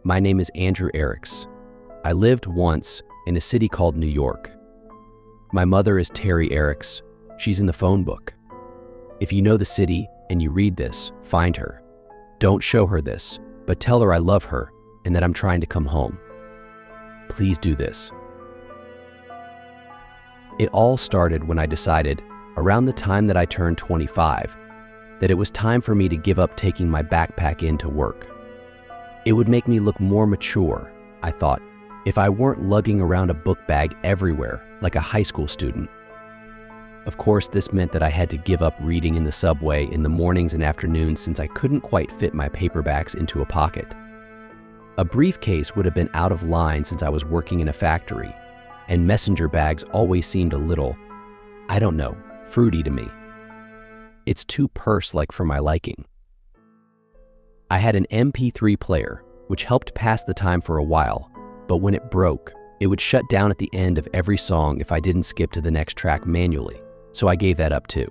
My name is Andrew Eriks. I lived once in a city called New York. My mother is Terry Eriks. She's in the phone book. If you know the city and you read this, find her. Don't show her this, but tell her I love her and that I'm trying to come home. Please do this. It all started when I decided, around the time that I turned 25, that it was time for me to give up taking my backpack in to work. It would make me look more mature, I thought, if I weren't lugging around a book bag everywhere like a high school student. Of course, this meant that I had to give up reading in the subway in the mornings and afternoons since I couldn't quite fit my paperbacks into a pocket. A briefcase would have been out of line since I was working in a factory, and messenger bags always seemed a little, I don't know, fruity to me. It's too purse-like for my liking. I had an MP3 player, which helped pass the time for a while, but when it broke, it would shut down at the end of every song if I didn't skip to the next track manually, so I gave that up too.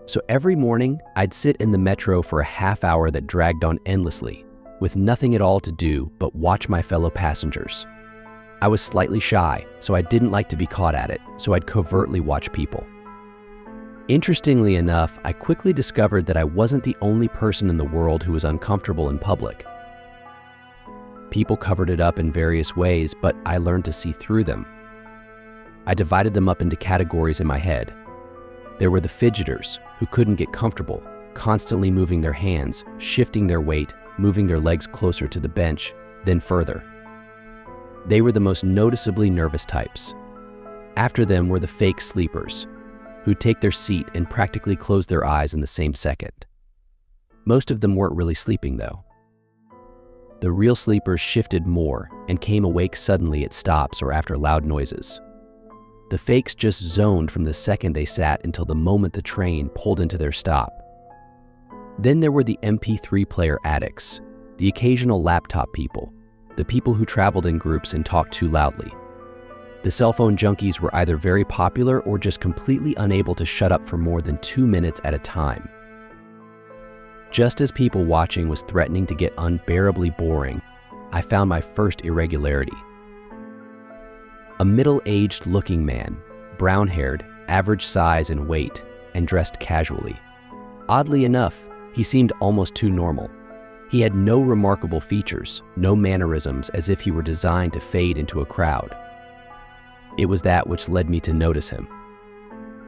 So every morning, I'd sit in the metro for a half hour that dragged on endlessly, with nothing at all to do but watch my fellow passengers. I was slightly shy, so I didn't like to be caught at it, so I'd covertly watch people. Interestingly enough, I quickly discovered that I wasn't the only person in the world who was uncomfortable in public. People covered it up in various ways, but I learned to see through them. I divided them up into categories in my head. There were the fidgeters, who couldn't get comfortable, constantly moving their hands, shifting their weight, moving their legs closer to the bench, then further. They were the most noticeably nervous types. After them were the fake sleepers, who'd take their seat and practically close their eyes in the same second. Most of them weren't really sleeping though. The real sleepers shifted more and came awake suddenly at stops or after loud noises. The fakes just zoned from the second they sat until the moment the train pulled into their stop. Then there were the MP3 player addicts, the occasional laptop people, the people who traveled in groups and talked too loudly. The cell phone junkies were either very popular or just completely unable to shut up for more than 2 minutes at a time. Just as people watching was threatening to get unbearably boring, I found my first irregularity. A middle-aged looking man, brown-haired, average size and weight, and dressed casually. Oddly enough, he seemed almost too normal. He had no remarkable features, no mannerisms as if he were designed to fade into a crowd. It was that which led me to notice him.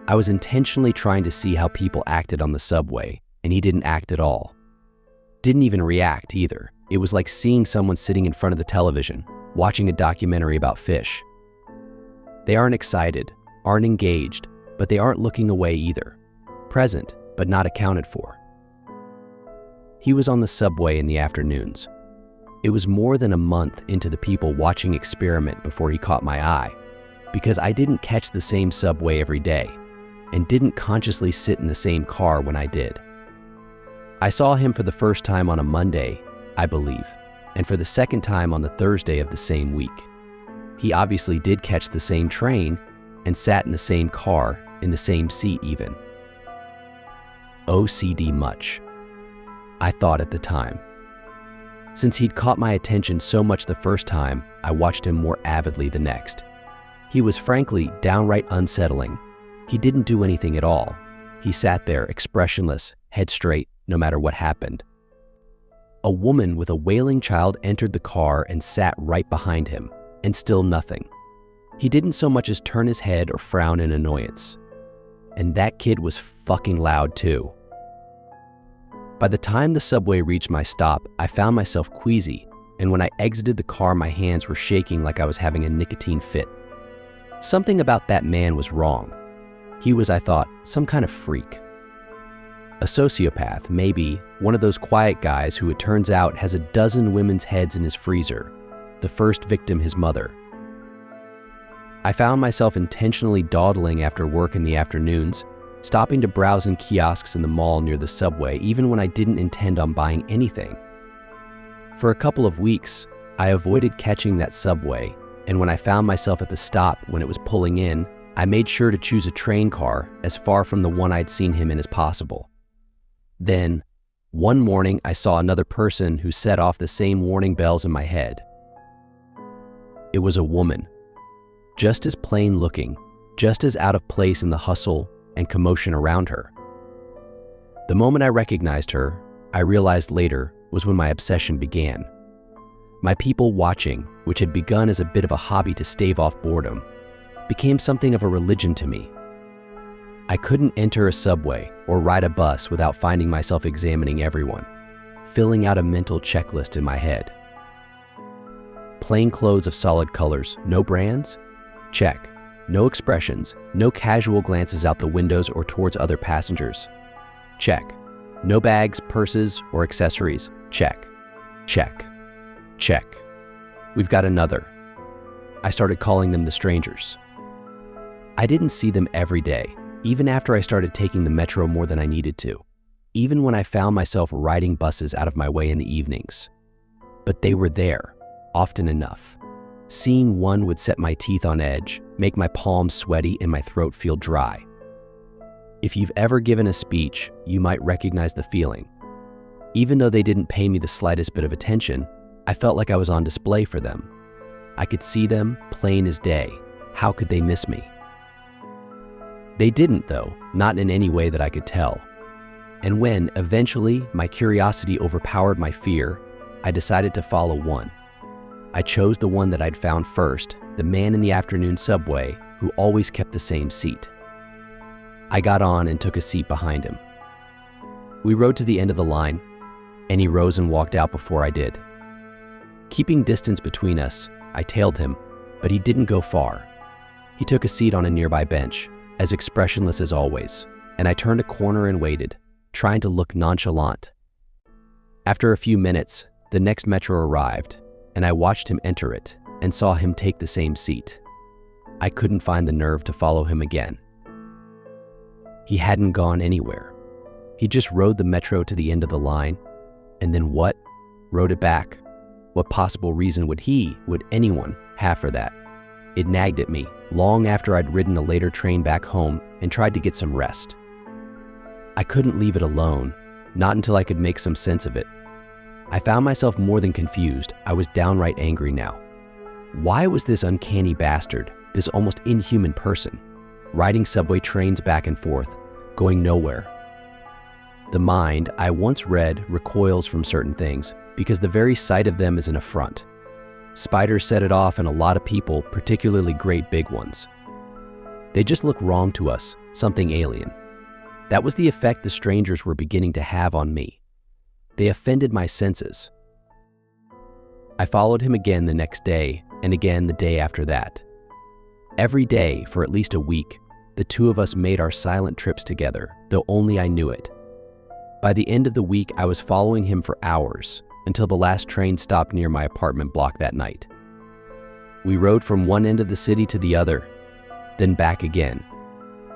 I was intentionally trying to see how people acted on the subway, and he didn't act at all. Didn't even react either. It was like seeing someone sitting in front of the television, watching a documentary about fish. They aren't excited, aren't engaged, but they aren't looking away either. Present, but not accounted for. He was on the subway in the afternoons. It was more than a month into the people watching experiment before he caught my eye, because I didn't catch the same subway every day and didn't consciously sit in the same car when I did. I saw him for the first time on a Monday, I believe, and for the second time on the Thursday of the same week. He obviously did catch the same train and sat in the same car, in the same seat even. OCD much, I thought at the time. Since he'd caught my attention so much the first time, I watched him more avidly the next. He was frankly downright unsettling. He didn't do anything at all. He sat there expressionless, head straight, no matter what happened. A woman with a wailing child entered the car and sat right behind him, and still nothing. He didn't so much as turn his head or frown in annoyance. And that kid was fucking loud too. By the time the subway reached my stop, I found myself queasy, and when I exited the car, my hands were shaking like I was having a nicotine fit. Something about that man was wrong. He was, I thought, some kind of freak. A sociopath, maybe, one of those quiet guys who it turns out has a dozen women's heads in his freezer, the first victim his mother. I found myself intentionally dawdling after work in the afternoons, stopping to browse in kiosks in the mall near the subway even when I didn't intend on buying anything. For a couple of weeks, I avoided catching that subway, and when I found myself at the stop when it was pulling in, I made sure to choose a train car as far from the one I'd seen him in as possible. Then, One morning, I saw another person who set off the same warning bells in my head. It was a woman, just as plain looking, just as out of place in the hustle and commotion around her. The moment I recognized her, I realized later, was when my obsession began. My people watching, which had begun as a bit of a hobby to stave off boredom, became something of a religion to me. I couldn't enter a subway or ride a bus without finding myself examining everyone, filling out a mental checklist in my head. Plain clothes of solid colors, no brands? Check. No expressions, no casual glances out the windows or towards other passengers? Check. No bags, purses, or accessories? Check. Check. Check. We've got another. I started calling them the strangers. I didn't see them every day, even after I started taking the metro more than I needed to, even when I found myself riding buses out of my way in the evenings. But they were there, often enough. Seeing one would set my teeth on edge, make my palms sweaty and my throat feel dry. If you've ever given a speech, you might recognize the feeling. Even though they didn't pay me the slightest bit of attention, I felt like I was on display for them. I could see them plain as day. How could they miss me? They didn't, though, not in any way that I could tell. And when, eventually, my curiosity overpowered my fear, I decided to follow one. I chose the one that I'd found first, the man in the afternoon subway who always kept the same seat. I got on and took a seat behind him. We rode to the end of the line, and he rose and walked out before I did. Keeping distance between us, I tailed him, but he didn't go far. He took a seat on a nearby bench, as expressionless as always, and I turned a corner and waited, trying to look nonchalant. After a few minutes, the next metro arrived, and I watched him enter it and saw him take the same seat. I couldn't find the nerve to follow him again. He hadn't gone anywhere. He just rode the metro to the end of the line, and then what? Rode it back. What possible reason would anyone have for that? It nagged at me long after I'd ridden a later train back home and tried to get some rest. I couldn't leave it alone, not until I could make some sense of it. I found myself more than confused. I was downright angry now. Why was this uncanny bastard, this almost inhuman person, riding subway trains back and forth, going nowhere? The mind, I once read, recoils from certain things because the very sight of them is an affront. Spiders set it off in a lot of people, particularly great big ones. They just look wrong to us, something alien. That was the effect the strangers were beginning to have on me. They offended my senses. I followed him again the next day, and again the day after that. Every day, for at least a week, the two of us made our silent trips together, though only I knew it. By the end of the week, I was following him for hours, until the last train stopped near my apartment block that night. We rode from one end of the city to the other, then back again.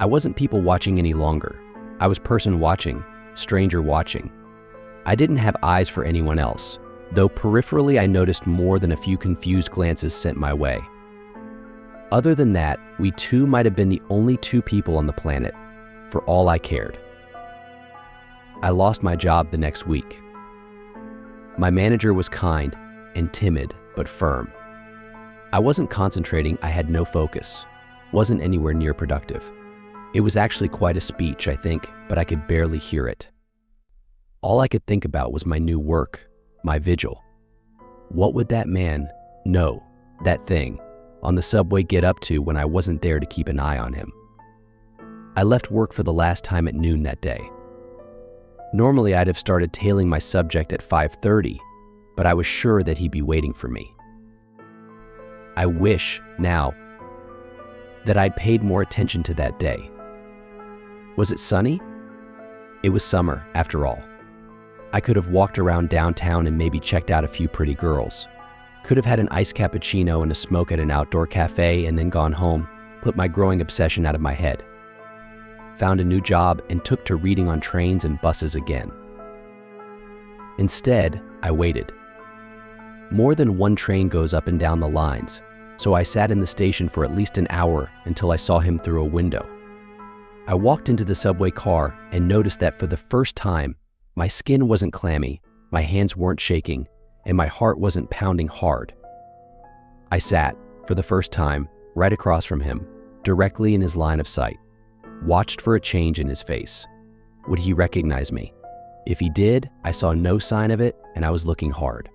I wasn't people watching any longer. I was person watching, stranger watching. I didn't have eyes for anyone else, though peripherally I noticed more than a few confused glances sent my way. Other than that, we two might have been the only two people on the planet, for all I cared. I lost my job the next week. My manager was kind and timid, but firm. I wasn't concentrating, I had no focus, wasn't anywhere near productive. It was actually quite a speech, I think, but I could barely hear it. All I could think about was my new work, my vigil. What would that man, no, that thing, on the subway get up to when I wasn't there to keep an eye on him? I left work for the last time at noon that day. Normally I'd have started tailing my subject at 5:30, but I was sure that he'd be waiting for me. I wish, now, that I'd paid more attention to that day. Was it sunny? It was summer, after all. I could have walked around downtown and maybe checked out a few pretty girls. Could have had an iced cappuccino and a smoke at an outdoor cafe and then gone home, put my growing obsession out of my head. Found a new job and took to reading on trains and buses again. Instead, I waited. More than one train goes up and down the lines, so I sat in the station for at least an hour until I saw him through a window. I walked into the subway car and noticed that for the first time, My skin wasn't clammy, my hands weren't shaking, and my heart wasn't pounding hard. I sat, for the first time, right across from him, directly in his line of sight, watched for a change in his face. Would he recognize me? If he did, I saw no sign of it, and I was looking hard.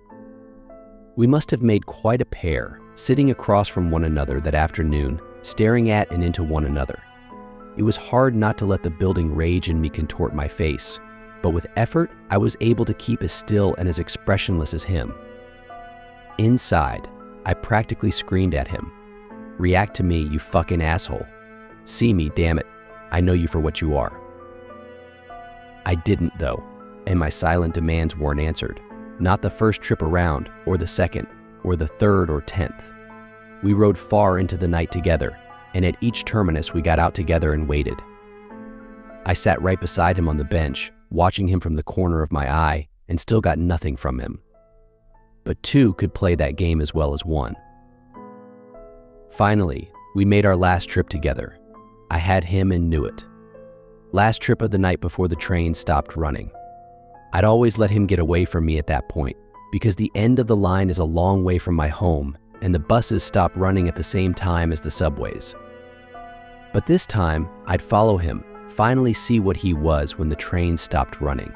We must have made quite a pair, sitting across from one another that afternoon, staring at and into one another. It was hard not to let the building rage in me contort my face, but with effort, I was able to keep as still and as expressionless as him. Inside, I practically screamed at him. "React to me, you fucking asshole. See me, damn it. I know you for what you are." I didn't, though, and my silent demands weren't answered. Not the first trip around, or the second, or the third or 10th. We rode far into the night together, and at each terminus we got out together and waited. I sat right beside him on the bench, watching him from the corner of my eye, and still got nothing from him. But two could play that game as well as one. Finally, we made our last trip together. I had him and knew it. Last trip of the night before the train stopped running. I'd always let him get away from me at that point, because the end of the line is a long way from my home, and the buses stop running at the same time as the subways. But this time, I'd follow him, finally see what he was when the train stopped running.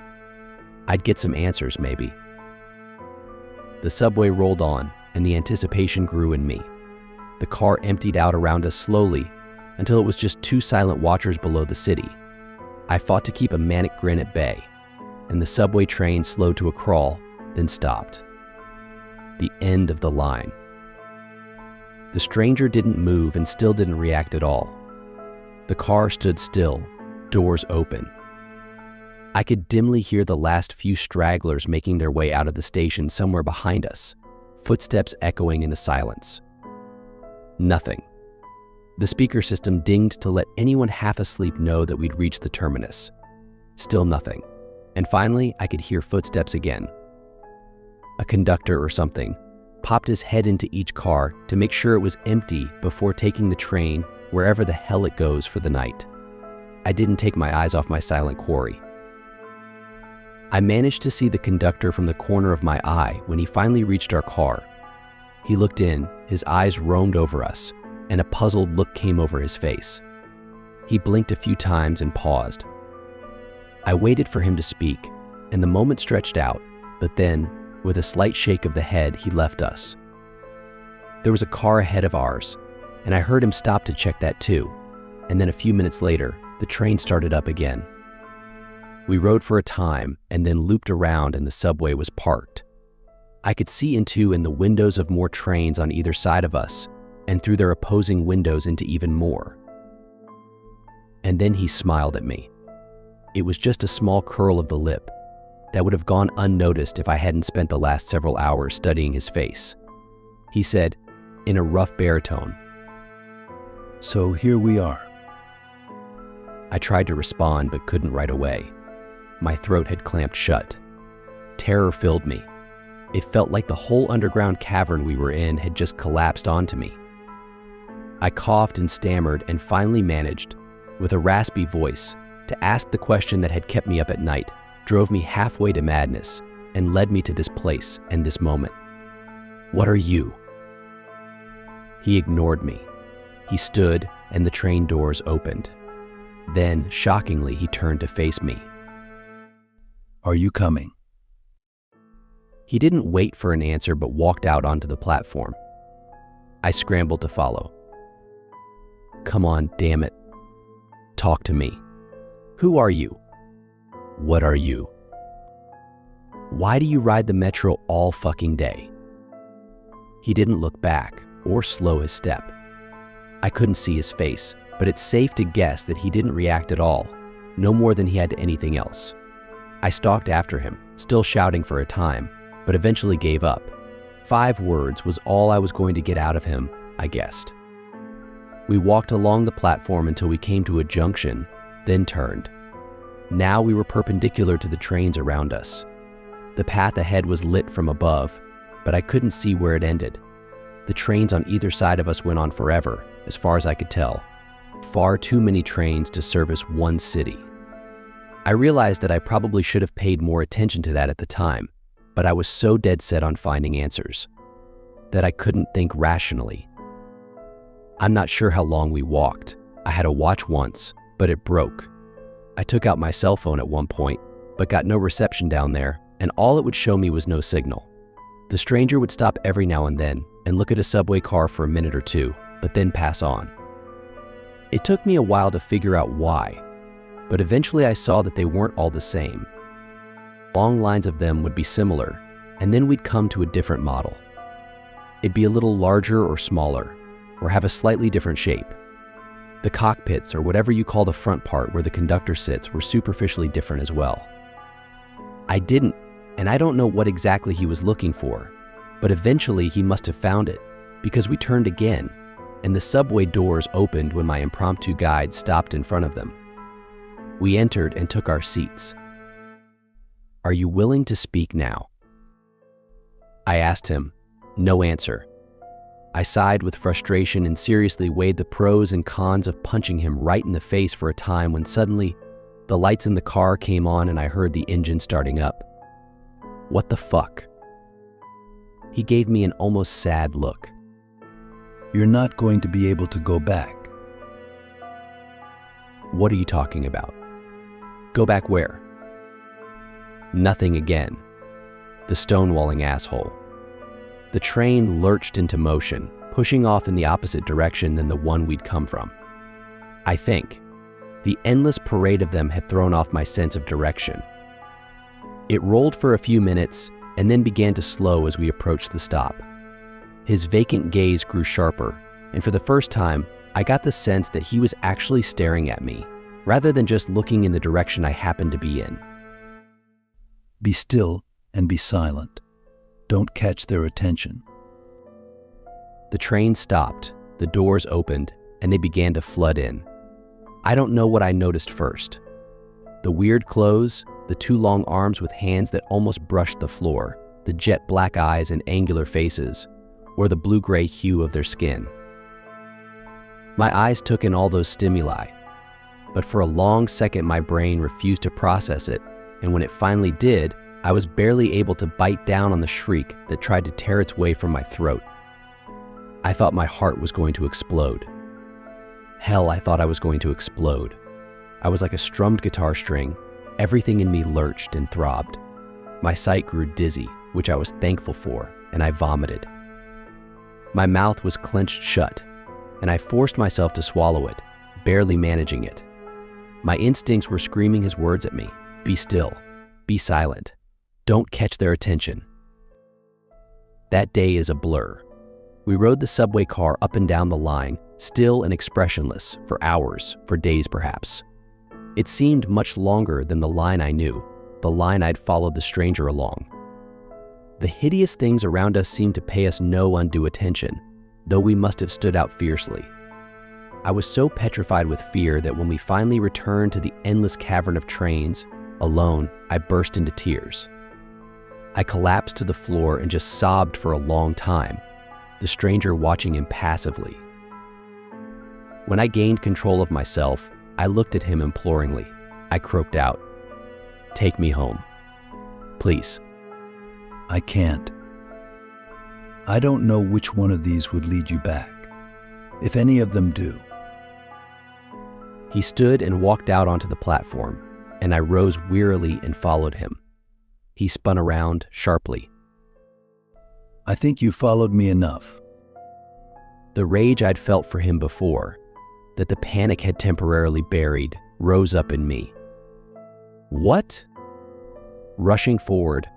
I'd get some answers, maybe. The subway rolled on, and the anticipation grew in me. The car emptied out around us slowly, until it was just two silent watchers below the city. I fought to keep a manic grin at bay, and the subway train slowed to a crawl, then stopped. The end of the line. The stranger didn't move and still didn't react at all. The car stood still, doors open. I could dimly hear the last few stragglers making their way out of the station somewhere behind us, footsteps echoing in the silence. Nothing. The speaker system dinged to let anyone half asleep know that we'd reached the terminus. Still nothing. And finally, I could hear footsteps again. A conductor or something popped his head into each car to make sure it was empty before taking the train wherever the hell it goes for the night. I didn't take my eyes off my silent quarry. I managed to see the conductor from the corner of my eye when he finally reached our car. He looked in, his eyes roamed over us, and a puzzled look came over his face. He blinked a few times and paused. I waited for him to speak, and the moment stretched out, but then, with a slight shake of the head, he left us. There was a car ahead of ours, and I heard him stop to check that too, and then a few minutes later, the train started up again. We rode for a time and then looped around and the subway was parked. I could see into the windows of more trains on either side of us and through their opposing windows into even more. And then he smiled at me. It was just a small curl of the lip that would have gone unnoticed if I hadn't spent the last several hours studying his face. He said, in a rough baritone, "So here we are." I tried to respond but couldn't right away. My throat had clamped shut. Terror filled me. It felt like the whole underground cavern we were in had just collapsed onto me. I coughed and stammered and finally managed, with a raspy voice, to ask the question that had kept me up at night, drove me halfway to madness, and led me to this place and this moment. "What are you?" He ignored me. He stood and the train doors opened. Then, shockingly, he turned to face me. "Are you coming?" He didn't wait for an answer but walked out onto the platform. I scrambled to follow. "Come on, damn it. Talk to me. Who are you? What are you? Why do you ride the metro all fucking day?" He didn't look back or slow his step. I couldn't see his face, but it's safe to guess that he didn't react at all, no more than he had to anything else. I stalked after him, still shouting for a time, but eventually gave up. 5 words was all I was going to get out of him, I guessed. We walked along the platform until we came to a junction, then turned. Now we were perpendicular to the trains around us. The path ahead was lit from above, but I couldn't see where it ended. The trains on either side of us went on forever, as far as I could tell. Far too many trains to service one city. I realized that I probably should have paid more attention to that at the time, but I was so dead set on finding answers that I couldn't think rationally. I'm not sure how long we walked. I had a watch once, but it broke. I took out my cell phone at one point, but got no reception down there, and all it would show me was no signal. The stranger would stop every now and then and look at a subway car for a minute or two, but then pass on. It took me a while to figure out why, but eventually I saw that they weren't all the same. Long lines of them would be similar, and then we'd come to a different model. It'd be a little larger or smaller, or have a slightly different shape. The cockpits, or whatever you call the front part where the conductor sits, were superficially different as well. I didn't, and I don't know what exactly he was looking for, but eventually he must have found it, because we turned again, and the subway doors opened when my impromptu guide stopped in front of them. We entered and took our seats. "Are you willing to speak now?" I asked him. No answer. I sighed with frustration and seriously weighed the pros and cons of punching him right in the face for a time when suddenly the lights in the car came on and I heard the engine starting up. What the fuck? He gave me an almost sad look. "You're not going to be able to go back." What are you talking about? Go back where? Nothing again. The stonewalling asshole. The train lurched into motion, pushing off in the opposite direction than the one we'd come from. I think the endless parade of them had thrown off my sense of direction. It rolled for a few minutes and then began to slow as we approached the stop. His vacant gaze grew sharper, and for the first time, I got the sense that he was actually staring at me, rather than just looking in the direction I happened to be in. "Be still and be silent. Don't catch their attention." The train stopped, the doors opened, and they began to flood in. I don't know what I noticed first. The weird clothes, the two long arms with hands that almost brushed the floor, the jet black eyes and angular faces, or the blue-gray hue of their skin. My eyes took in all those stimuli, but for a long second my brain refused to process it, and when it finally did, I was barely able to bite down on the shriek that tried to tear its way from my throat. I thought my heart was going to explode. Hell, I thought I was going to explode. I was like a strummed guitar string. Everything in me lurched and throbbed. My sight grew dizzy, which I was thankful for, and I vomited. My mouth was clenched shut, and I forced myself to swallow it, barely managing it. My instincts were screaming his words at me. Be still. Be silent. Don't catch their attention. That day is a blur. We rode the subway car up and down the line, still and expressionless, for hours, for days perhaps. It seemed much longer than the line I knew, the line I'd followed the stranger along. The hideous things around us seemed to pay us no undue attention, though we must have stood out fiercely. I was so petrified with fear that when we finally returned to the endless cavern of trains, alone, I burst into tears. I collapsed to the floor and just sobbed for a long time, the stranger watching impassively. When I gained control of myself, I looked at him imploringly. I croaked out, "Take me home. Please." "I can't. I don't know which one of these would lead you back, if any of them do." He stood and walked out onto the platform, and I rose wearily and followed him. He spun around sharply. "I think you followed me enough." The rage I'd felt for him before, that the panic had temporarily buried, rose up in me. "What?" Rushing forward,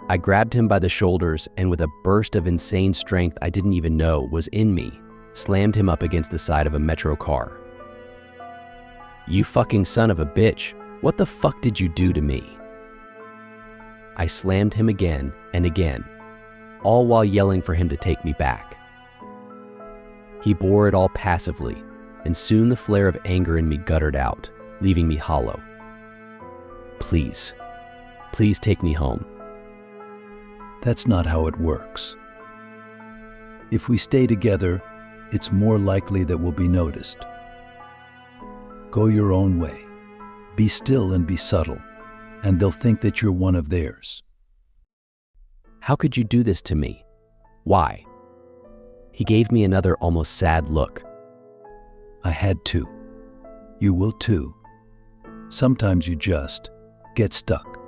I grabbed him by the shoulders and with a burst of insane strength I didn't even know was in me, slammed him up against the side of a metro car. "You fucking son of a bitch, what the fuck did you do to me?" I slammed him again and again, all while yelling for him to take me back. He bore it all passively, and soon the flare of anger in me guttered out, leaving me hollow. "Please, please take me home." "That's not how it works. If we stay together, it's more likely that we'll be noticed. Go your own way. Be still and be subtle, and they'll think that you're one of theirs. How could you do this to me? Why? He gave me another almost sad look. I had to. You will too. Sometimes you just get stuck.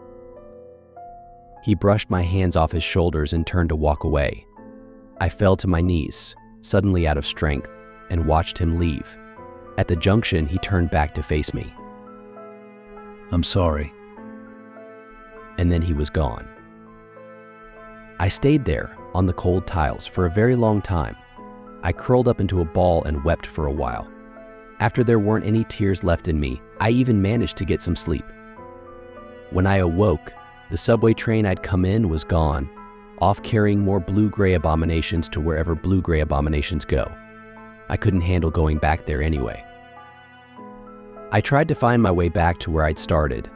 He brushed my hands off his shoulders and turned to walk away. I fell to my knees, suddenly out of strength, and watched him leave. At the junction, he turned back to face me. I'm sorry. And then he was gone. I stayed there on the cold tiles for a very long time. I curled up into a ball and wept for a while. After there weren't any tears left in me, I even managed to get some sleep. When I awoke, the subway train I'd come in was gone, off carrying more blue-gray abominations to wherever blue-gray abominations go. I couldn't handle going back there anyway. I tried to find my way back to where I'd started,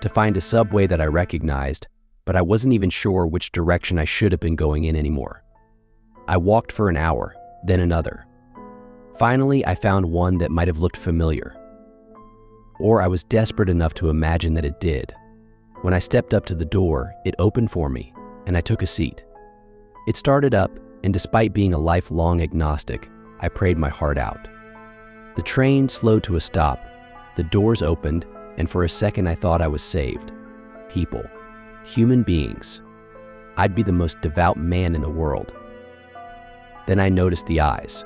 to find a subway that I recognized, but I wasn't even sure which direction I should have been going in anymore. I walked for an hour, then another. Finally, I found one that might have looked familiar. Or I was desperate enough to imagine that it did. When I stepped up to the door, it opened for me, and I took a seat. It started up, and despite being a lifelong agnostic, I prayed my heart out. The train slowed to a stop, the doors opened, and for a second I thought I was saved. People. Human beings. I'd be the most devout man in the world. Then I noticed the eyes.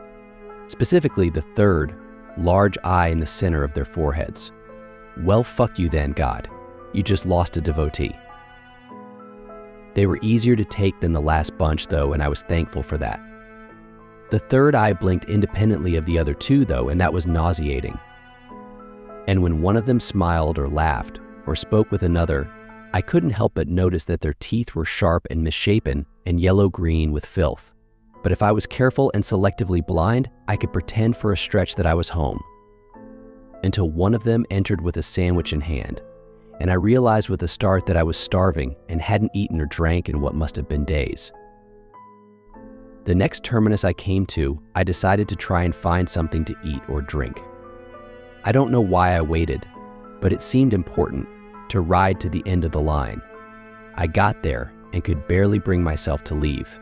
Specifically the third, large eye in the center of their foreheads. Well, fuck you then, God. You just lost a devotee. They were easier to take than the last bunch, though, and I was thankful for that. The third eye blinked independently of the other two, though, and that was nauseating. And when one of them smiled or laughed or spoke with another, I couldn't help but notice that their teeth were sharp and misshapen and yellow-green with filth. But if I was careful and selectively blind, I could pretend for a stretch that I was home. Until one of them entered with a sandwich in hand, and I realized with a start that I was starving and hadn't eaten or drank in what must have been days. The next terminus I came to, I decided to try and find something to eat or drink. I don't know why I waited, but it seemed important to ride to the end of the line. I got there and could barely bring myself to leave.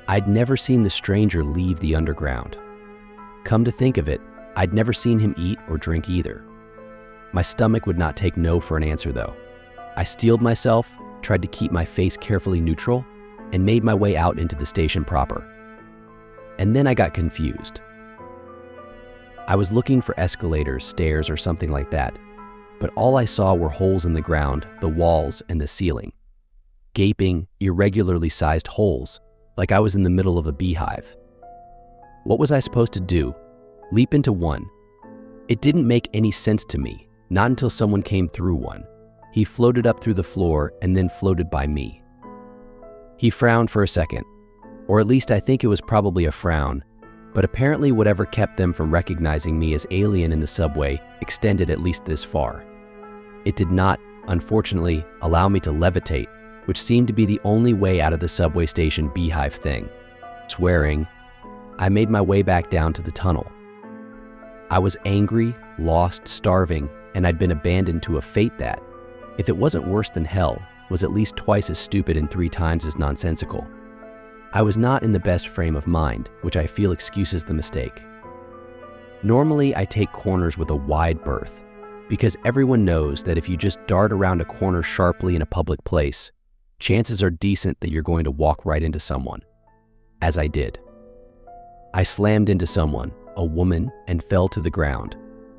I'd never seen the stranger leave the underground. Come to think of it, I'd never seen him eat or drink either. My stomach would not take no for an answer, though. I steeled myself, tried to keep my face carefully neutral, and made my way out into the station proper. And then I got confused. I was looking for escalators, stairs, or something like that, but all I saw were holes in the ground, the walls, and the ceiling. Gaping, irregularly sized holes, like I was in the middle of a beehive. What was I supposed to do? Leap into one? It didn't make any sense to me, not until someone came through one. He floated up through the floor and then floated by me. He frowned for a second, or at least I think it was probably a frown, but apparently whatever kept them from recognizing me as alien in the subway extended at least this far. It did not, unfortunately, allow me to levitate, which seemed to be the only way out of the subway station beehive thing. Swearing, I made my way back down to the tunnel. I was angry, lost, starving, and I'd been abandoned to a fate that, if it wasn't worse than hell, was at least twice as stupid and 3 times as nonsensical. I was not in the best frame of mind, which I feel excuses the mistake. Normally, I take corners with a wide berth, because everyone knows that if you just dart around a corner sharply in a public place, chances are decent that you're going to walk right into someone. As I did. I slammed into someone, a woman, and fell to the ground.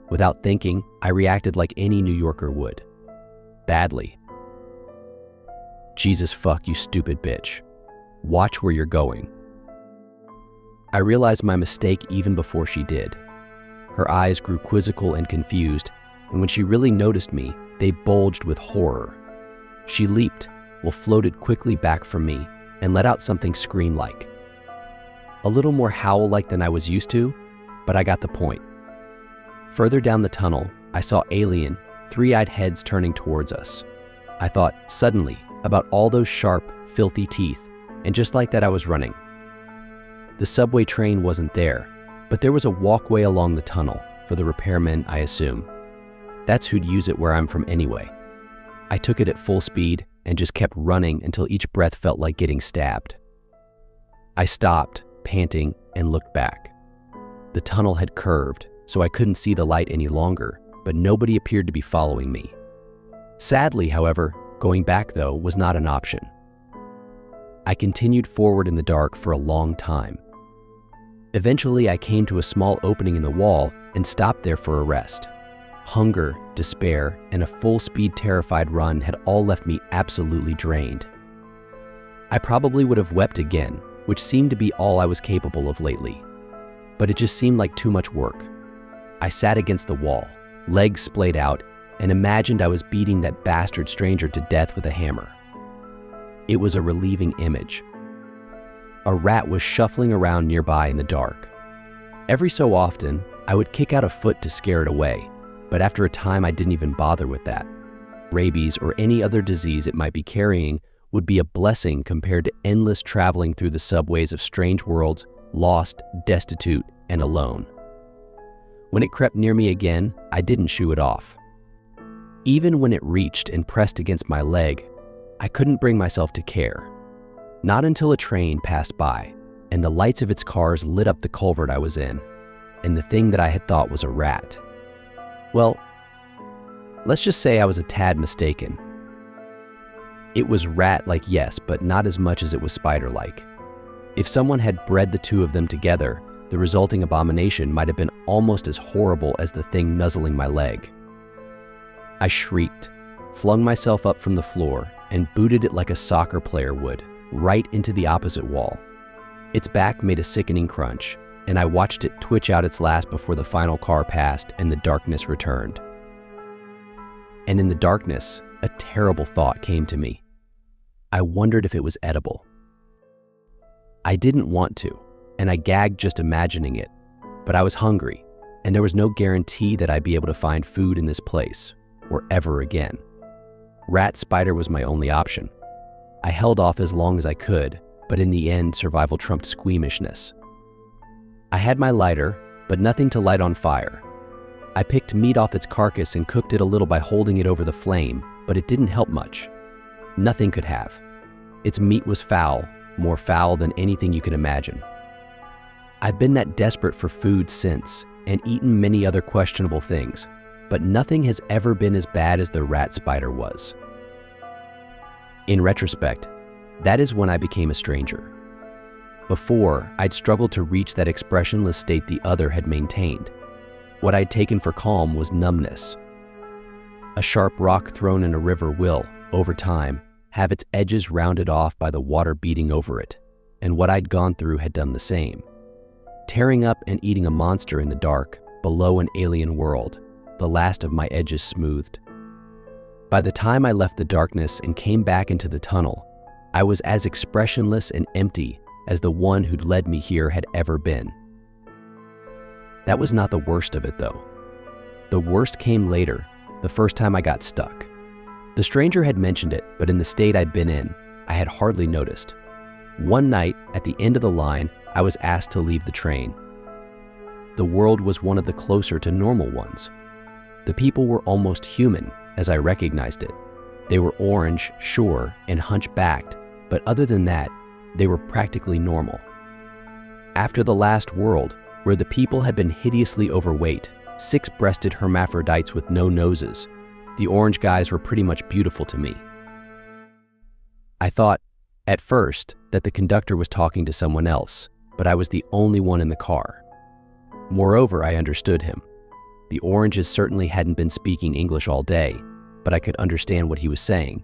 Without thinking, I reacted like any New Yorker would. Badly. Jesus fuck, you stupid bitch. Watch where you're going. I realized my mistake even before she did. Her eyes grew quizzical and confused, and when she really noticed me, they bulged with horror. She leaped, floated quickly back from me, and let out something scream-like. A little more howl-like than I was used to, but I got the point. Further down the tunnel, I saw alien, 3-eyed heads turning towards us. I thought, suddenly, about all those sharp, filthy teeth, and just like that I was running. The subway train wasn't there, but there was a walkway along the tunnel, for the repairmen, I assume. That's who'd use it where I'm from anyway. I took it at full speed and just kept running until each breath felt like getting stabbed. I stopped, panting, and looked back. The tunnel had curved, so I couldn't see the light any longer, but nobody appeared to be following me. Sadly, however, going back, though, was not an option. I continued forward in the dark for a long time. Eventually, I came to a small opening in the wall and stopped there for a rest. Hunger, despair, and a full-speed terrified run had all left me absolutely drained. I probably would have wept again, which seemed to be all I was capable of lately. But it just seemed like too much work. I sat against the wall, legs splayed out, and imagined I was beating that bastard stranger to death with a hammer. It was a relieving image. A rat was shuffling around nearby in the dark. Every so often, I would kick out a foot to scare it away, but after a time I didn't even bother with that. Rabies or any other disease it might be carrying would be a blessing compared to endless traveling through the subways of strange worlds, lost, destitute, and alone. When it crept near me again, I didn't shoo it off. Even when it reached and pressed against my leg, I couldn't bring myself to care. Not until a train passed by, and the lights of its cars lit up the culvert I was in, and the thing that I had thought was a rat. Well, let's just say I was a tad mistaken. It was rat-like, yes, but not as much as it was spider-like. If someone had bred the two of them together, the resulting abomination might have been almost as horrible as the thing nuzzling my leg. I shrieked, flung myself up from the floor, and booted it like a soccer player would, right into the opposite wall. Its back made a sickening crunch, and I watched it twitch out its last before the final car passed and the darkness returned. And in the darkness, a terrible thought came to me. I wondered if it was edible. I didn't want to, and I gagged just imagining it, but I was hungry, and there was no guarantee that I'd be able to find food in this place, or ever again. Rat spider was my only option. I held off as long as I could, but in the end, survival trumped squeamishness. I had my lighter, but nothing to light on fire. I picked meat off its carcass and cooked it a little by holding it over the flame, but it didn't help much. Nothing could have. Its meat was foul, more foul than anything you can imagine. I've been that desperate for food since, and eaten many other questionable things, but nothing has ever been as bad as the rat spider was. In retrospect, that is when I became a stranger. Before, I'd struggled to reach that expressionless state the other had maintained. What I'd taken for calm was numbness. A sharp rock thrown in a river will, over time, have its edges rounded off by the water beating over it, and what I'd gone through had done the same. Tearing up and eating a monster in the dark, below an alien world, the last of my edges smoothed. By the time I left the darkness and came back into the tunnel, I was as expressionless and empty as the one who'd led me here had ever been. That was not the worst of it, though. The worst came later, the first time I got stuck. The stranger had mentioned it, but in the state I'd been in, I had hardly noticed. One night, at the end of the line, I was asked to leave the train. The world was one of the closer to normal ones. The people were almost human, as I recognized it. They were orange, sure, and hunchbacked, but other than that, they were practically normal. After the last world, where the people had been hideously overweight, six-breasted hermaphrodites with no noses, the orange guys were pretty much beautiful to me. I thought, at first, that the conductor was talking to someone else, but I was the only one in the car. Moreover, I understood him. The oranges certainly hadn't been speaking English all day, but I could understand what he was saying.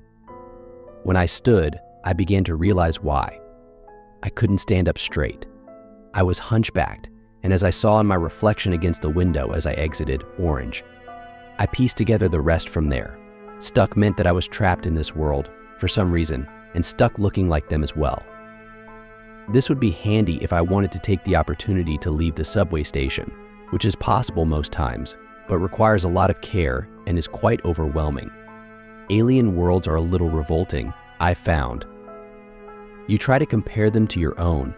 When I stood, I began to realize why. I couldn't stand up straight. I was hunchbacked, and as I saw in my reflection against the window as I exited orange, I pieced together the rest from there. Stuck meant that I was trapped in this world, for some reason, and stuck looking like them as well. This would be handy if I wanted to take the opportunity to leave the subway station, which is possible most times, but requires a lot of care and is quite overwhelming. Alien worlds are a little revolting, I've found. You try to compare them to your own,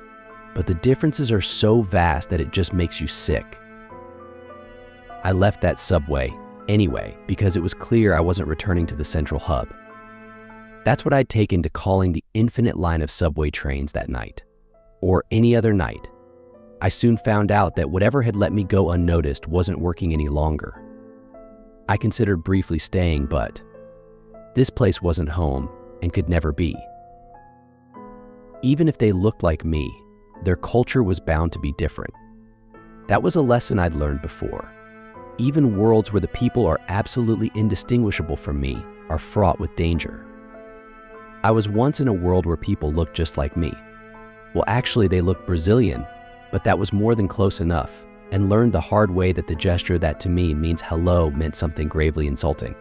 but the differences are so vast that it just makes you sick. I left that subway, Anyway, because it was clear I wasn't returning to the central hub. That's what I'd taken to calling the infinite line of subway trains that night. Or any other night. I soon found out that whatever had let me go unnoticed wasn't working any longer. I considered briefly staying, but this place wasn't home and could never be. Even if they looked like me, their culture was bound to be different. That was a lesson I'd learned before. Even worlds where the people are absolutely indistinguishable from me are fraught with danger. I was once in a world where people looked just like me. Well, actually, they looked Brazilian, but that was more than close enough, and learned the hard way that the gesture that to me means hello meant something gravely insulting.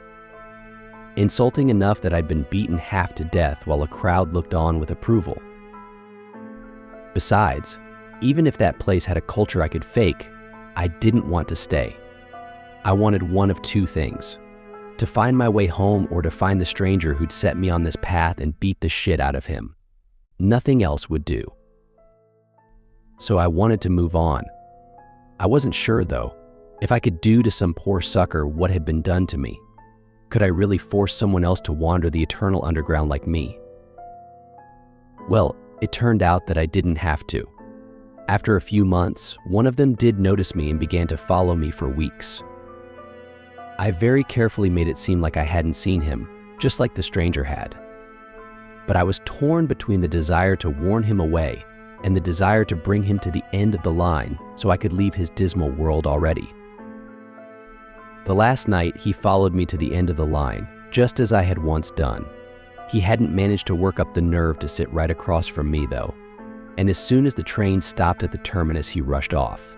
Insulting enough that I'd been beaten half to death while a crowd looked on with approval. Besides, even if that place had a culture I could fake, I didn't want to stay. I wanted one of two things: to find my way home or to find the stranger who'd set me on this path and beat the shit out of him. Nothing else would do. So I wanted to move on. I wasn't sure, though, if I could do to some poor sucker what had been done to me. Could I really force someone else to wander the eternal underground like me? Well, it turned out that I didn't have to. After a few months, one of them did notice me and began to follow me for weeks. I very carefully made it seem like I hadn't seen him, just like the stranger had. But I was torn between the desire to warn him away and the desire to bring him to the end of the line so I could leave his dismal world already. The last night, he followed me to the end of the line, just as I had once done. He hadn't managed to work up the nerve to sit right across from me, though, and as soon as the train stopped at the terminus, he rushed off.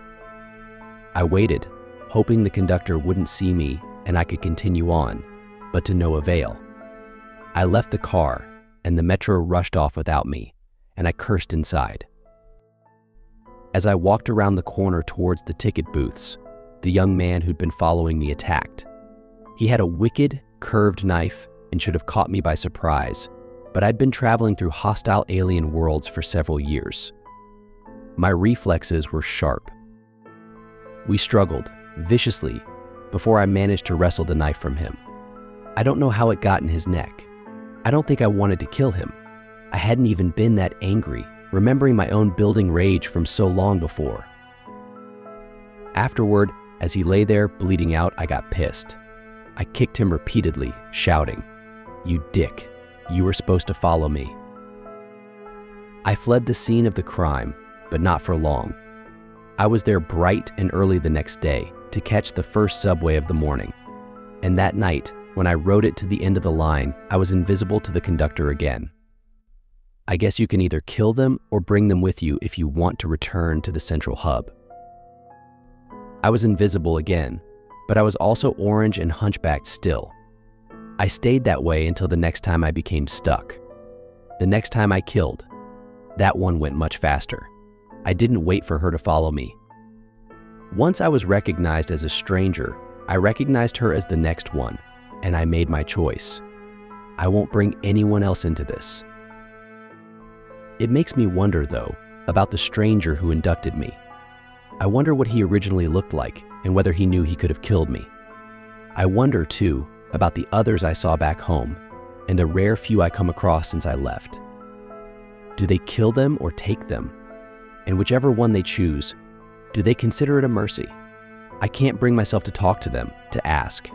I waited, hoping the conductor wouldn't see me and I could continue on, but to no avail. I left the car, and the metro rushed off without me, and I cursed inside. As I walked around the corner towards the ticket booths, the young man who'd been following me attacked. He had a wicked, curved knife and should have caught me by surprise, but I'd been traveling through hostile alien worlds for several years. My reflexes were sharp. We struggled, viciously, before I managed to wrestle the knife from him. I don't know how it got in his neck. I don't think I wanted to kill him. I hadn't even been that angry, remembering my own building rage from so long before. Afterward, as he lay there bleeding out, I got pissed. I kicked him repeatedly, shouting, "You dick, you were supposed to follow me." I fled the scene of the crime, but not for long. I was there bright and early the next day to catch the first subway of the morning. And that night, when I rode it to the end of the line, I was invisible to the conductor again. I guess you can either kill them or bring them with you if you want to return to the central hub. I was invisible again, but I was also orange and hunchbacked still. I stayed that way until the next time I became stuck. The next time I killed, that one went much faster. I didn't wait for her to follow me. Once I was recognized as a stranger, I recognized her as the next one, and I made my choice. I won't bring anyone else into this. It makes me wonder, though, about the stranger who inducted me. I wonder what he originally looked like and whether he knew he could have killed me. I wonder, too, about the others I saw back home and the rare few I come across since I left. Do they kill them or take them? And whichever one they choose, do they consider it a mercy? I can't bring myself to talk to them, to ask.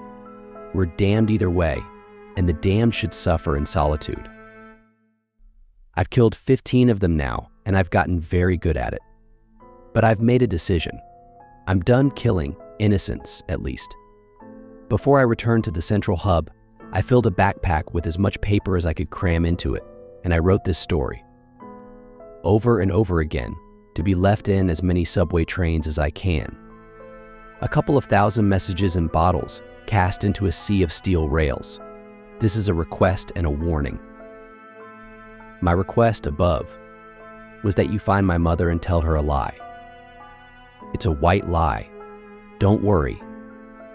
We're damned either way, and the damned should suffer in solitude. I've killed 15 of them now, and I've gotten very good at it. But I've made a decision. I'm done killing innocents, at least. Before I returned to the central hub, I filled a backpack with as much paper as I could cram into it, and I wrote this story. Over and over again, to be left in as many subway trains as I can. A couple of thousand messages in bottles cast into a sea of steel rails. This is a request and a warning. My request above was that you find my mother and tell her a lie. It's a white lie. Don't worry.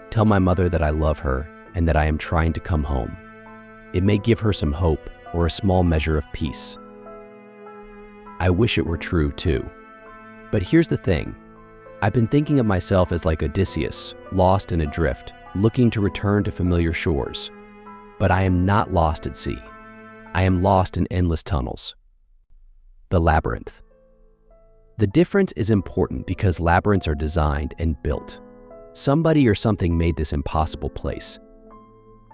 Tell my mother that I love her and that I am trying to come home. It may give her some hope or a small measure of peace. I wish it were true, too. But here's the thing. I've been thinking of myself as like Odysseus, lost and adrift, looking to return to familiar shores. But I am not lost at sea. I am lost in endless tunnels. The labyrinth. The difference is important because labyrinths are designed and built. Somebody or something made this impossible place,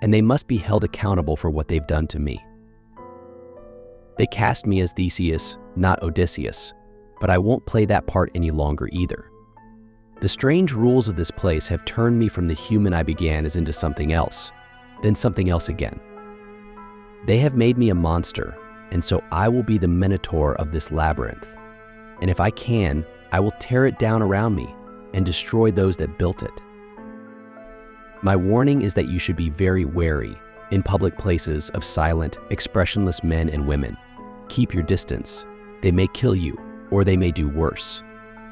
and they must be held accountable for what they've done to me. They cast me as Theseus, not Odysseus, but I won't play that part any longer either. The strange rules of this place have turned me from the human I began as into something else, then something else again. They have made me a monster, and so I will be the minotaur of this labyrinth. And if I can, I will tear it down around me and destroy those that built it. My warning is that you should be very wary in public places of silent, expressionless men and women. Keep your distance. They may kill you, or they may do worse.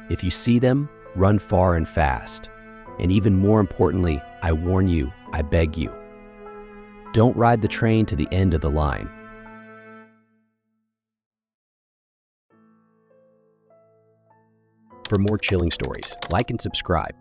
If you see them, run far and fast. And even more importantly, I warn you, I beg you, don't ride the train to the end of the line. For more chilling stories, like and subscribe.